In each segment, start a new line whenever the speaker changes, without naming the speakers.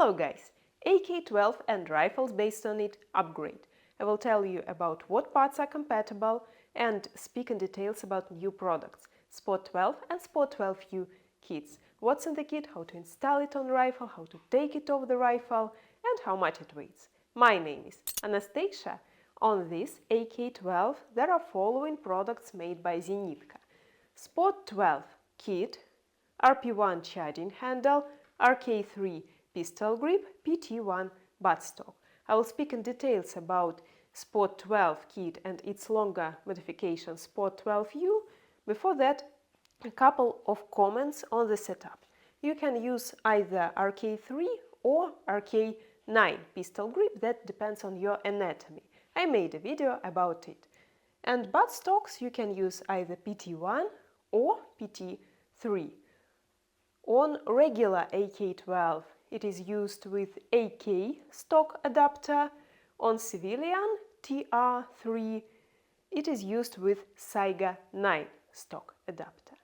Hello guys! AK-12 and rifles based on it upgrade. I will tell you about what parts are compatible and speak in details about new products, Sport-12 and Sport-12U kits. What's in the kit, how to install it on rifle, how to take it off the rifle and how much it weighs. My name is Anastasia. On this AK-12 there are following products made by Zenitco. Sport-12 kit, RP1 charging handle, AK-3 pistol grip, PT1 buttstock. I will speak in details about Sport-12 kit and its longer modification Sport-12U. Before that, a couple of comments on the setup. You can use either AK-3 or AK-9 pistol grip, that depends on your anatomy. I made a video about it. And buttstocks you can use either PT1 or PT3. On regular AK-12 it is used with AK stock adapter. On civilian TR3 it is used with Saiga 9 stock adapter.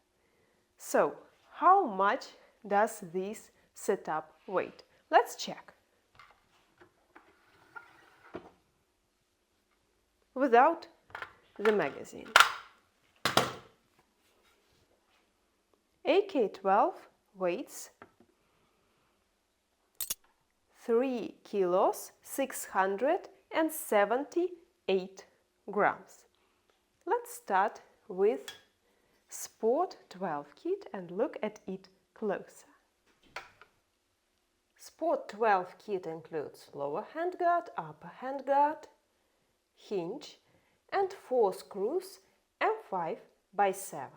So, how much does this setup weigh? Let's check. Without the magazine. AK-12 weighs 3 kilos 678 grams. Let's start with Sport-12 kit and look at it closer. Sport-12 kit includes lower handguard, upper handguard, hinge and 4 screws M5x7.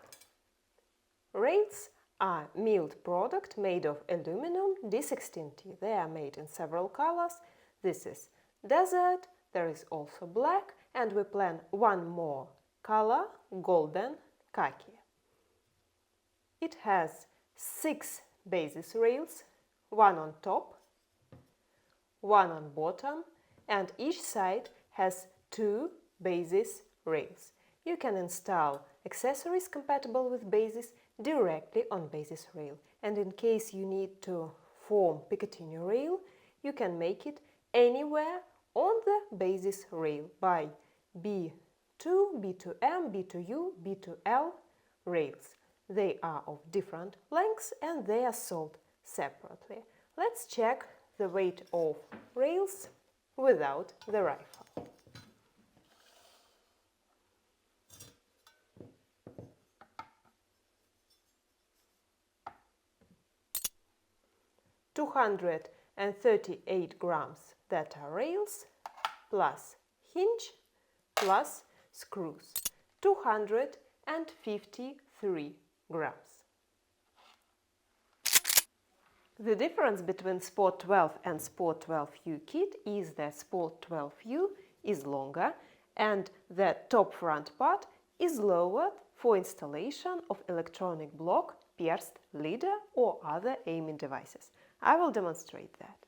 Rails are milled product made of aluminum D16T. They are made in several colors. This is desert, there is also black, and we plan one more color, golden khaki. It has 6 basis rails, one on top, one on bottom, and each side has 2 basis rails. You can install accessories compatible with basis directly on basis rail, and in case you need to form Picatinny rail, you can make it anywhere on the basis rail by B2, B2M, B2U, B2L rails. They are of different lengths and they are sold separately. Let's check the weight of rails without the rifle. $238 grams, that are rails, plus hinge, plus screws, 253 grams. The difference between Sport-12 and Sport-12U kit is that Sport-12U is longer and the top front part is lowered for installation of electronic block, pierced leader or other aiming devices. I will demonstrate that.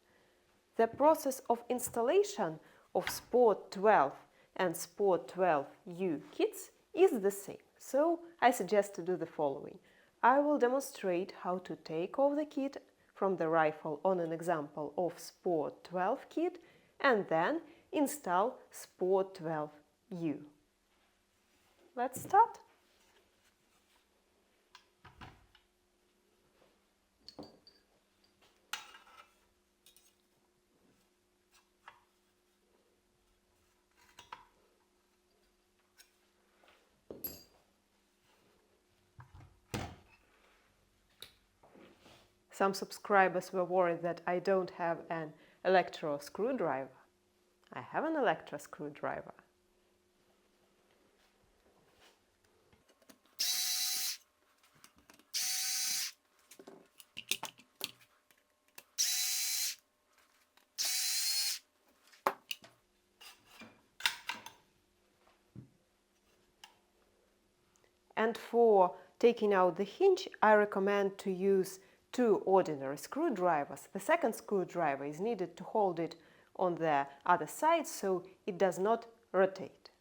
The process of installation of Sport-12 and Sport-12U kits is the same, so I suggest to do the following. I will demonstrate how to take off the kit from the rifle on an example of Sport-12 kit and then install Sport-12U. Let's start. Some subscribers were worried that I don't have an electro screwdriver. I have an electro screwdriver. And for taking out the hinge, I recommend to use 2 ordinary screwdrivers. The second screwdriver is needed to hold it on the other side so it does not rotate.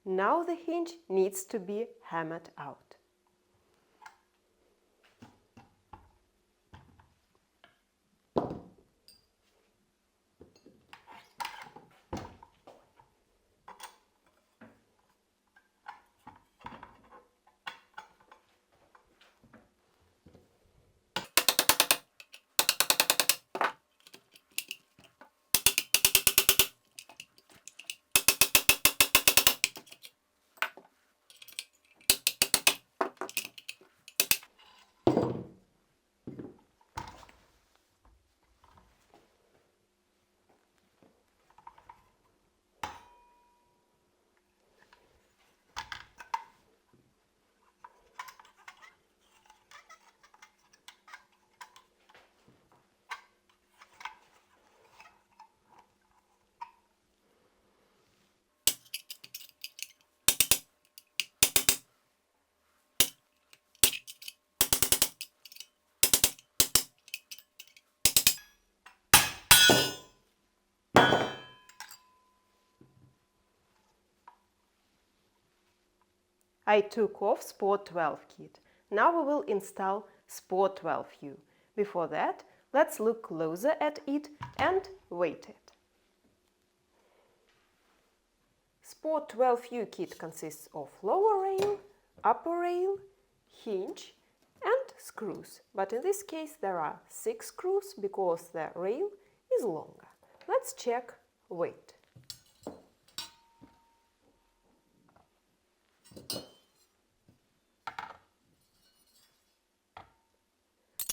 Now the hinge needs to be hammered out. I took off Sport-12 kit. Now we will install Sport-12U. Before that, let's look closer at it and weight it. Sport-12U kit consists of lower rail, upper rail, hinge and screws. But in this case there are 6 screws because the rail is longer. Let's check weight.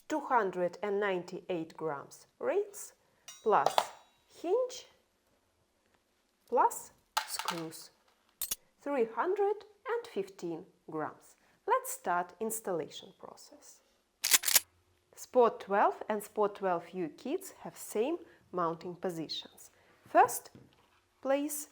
298 grams rails plus hinge plus screws, 315 grams. Let's start installation process. Sport-12 and Sport-12U kits have same mounting positions. First place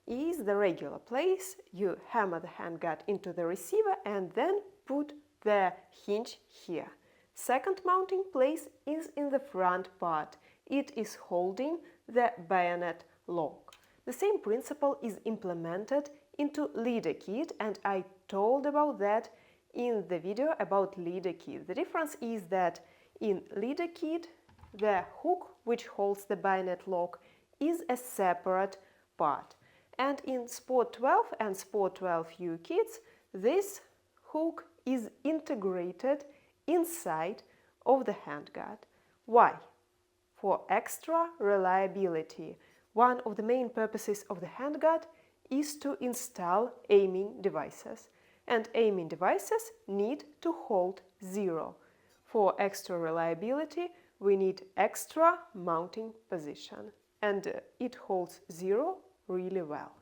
is the regular place. You hammer the handguard into the receiver and then put the hinge here. Second mounting place is in the front part. It is holding the bayonet lock. The same principle is implemented into leader kit, and I told about that in the video about leader kit. The difference is that in leader kit the hook which holds the bayonet lock is a separate part, and in Sport-12 and Sport-12U kits this hook is integrated inside of the handguard. Why? For extra reliability. One of the main purposes of the handguard is to install aiming devices, and aiming devices need to hold 0. For extra reliability we need extra mounting position, and it holds 0 really well.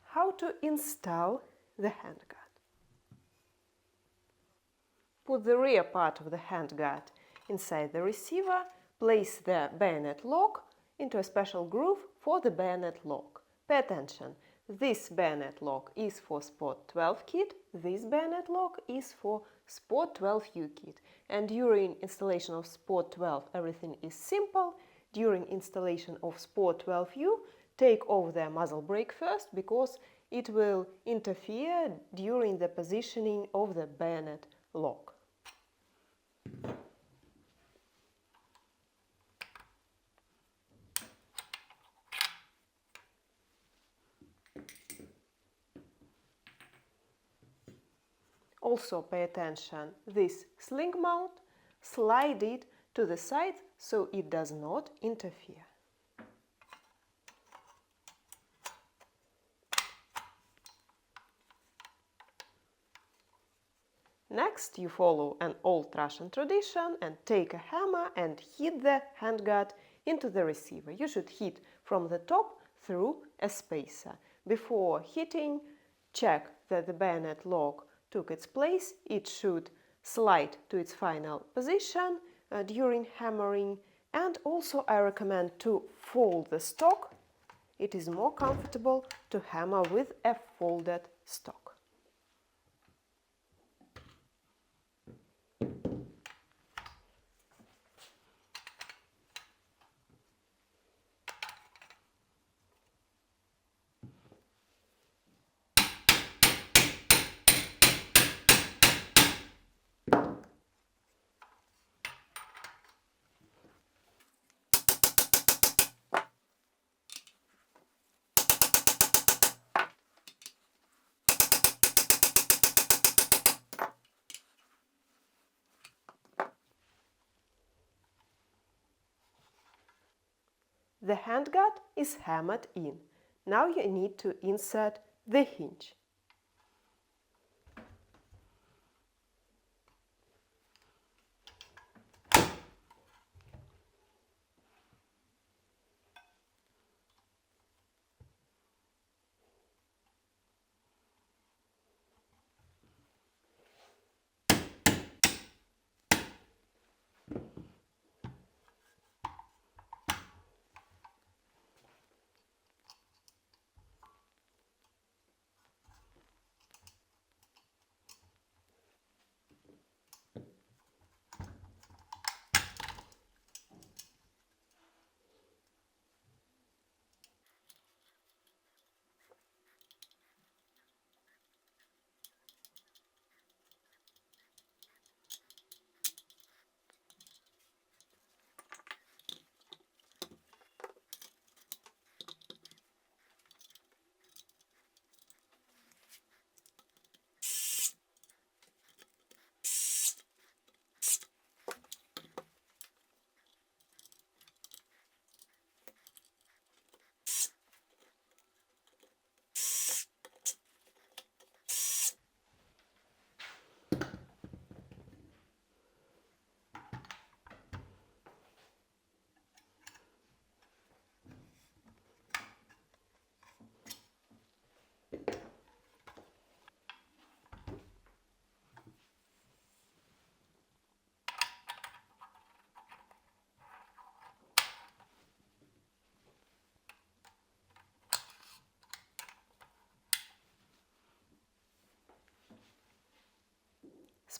How to install the handguard? Put the rear part of the handguard inside the receiver, place the bayonet lock into a special groove for the bayonet lock. Pay attention, this bayonet lock is for Sport-12 kit, this bayonet lock is for Sport-12U kit. And during installation of Sport-12 everything is simple. During installation of Sport-12U, take off the muzzle brake first because it will interfere during the positioning of the bayonet lock. Also pay attention, this sling mount, slide it to the side so it does not interfere. Next, you follow an old Russian tradition and take a hammer and hit the handguard into the receiver. You should hit from the top through a spacer. Before hitting, check that the bayonet lock took its place. It should slide to its final position during hammering, and also I recommend to fold the stock. It is more comfortable to hammer with a folded stock. The handguard is hammered in. Now you need to insert the hinge.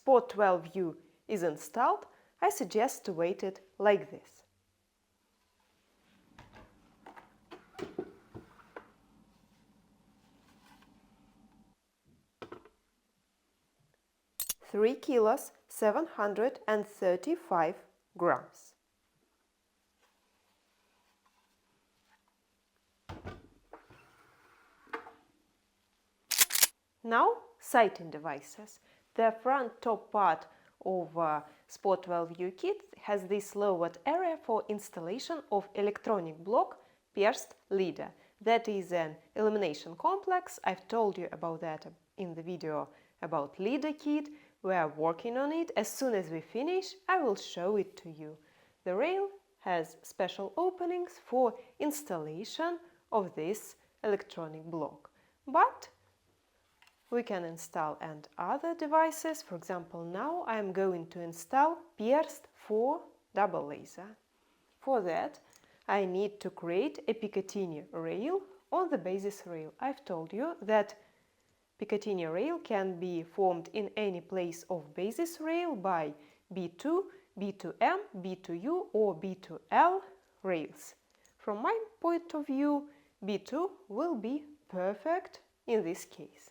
Sport-12U is installed. I suggest to weight it like this. Three kilos 735 grams. Now, sighting devices. The front top part of Sport-12U kit has this lowered area for installation of electronic block pierced leader. That is an illumination complex. I've told you about that in the video about leader kit. We are working on it. As soon as we finish, I will show it to you. The rail has special openings for installation of this electronic block. But we can install and other devices. For example, now I am going to install pierced 4 double laser. For that, I need to create a Picatinny rail on the basis rail. I've told you that Picatinny rail can be formed in any place of basis rail by B2, B2M, B2U or B2L rails. From my point of view, B2 will be perfect in this case.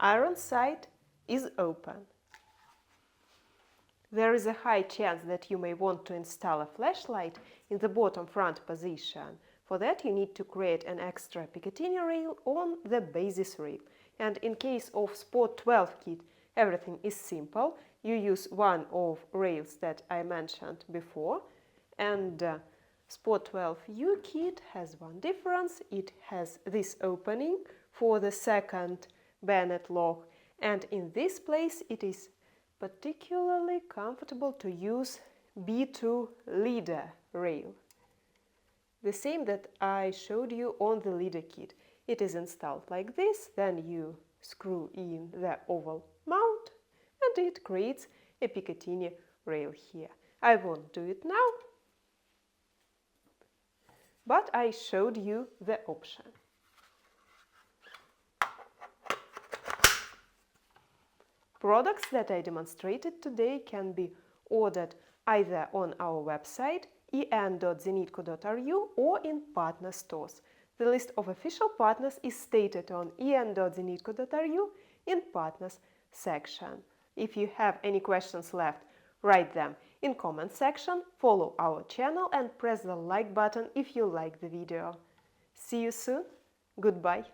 Iron sight is open. There is a high chance that you may want to install a flashlight in the bottom front position. For that you need to create an extra Picatinny rail on the basis rail. And in case of Sport-12 kit, everything is simple. You use one of rails that I mentioned before. And Sport-12U kit has one difference. It has this opening for the second bayonet lock, and in this place it is particularly comfortable to use B2 leader rail. The same that I showed you on the leader kit. It is installed like this, then you screw in the oval mount and it creates a Picatinny rail here. I won't do it now, but I showed you the option. Products that I demonstrated today can be ordered either on our website en.zenitco.ru or in partner stores. The list of official partners is stated on en.zenitco.ru in Partners section. If you have any questions left, write them in comment section, follow our channel and press the like button if you like the video. See you soon. Goodbye.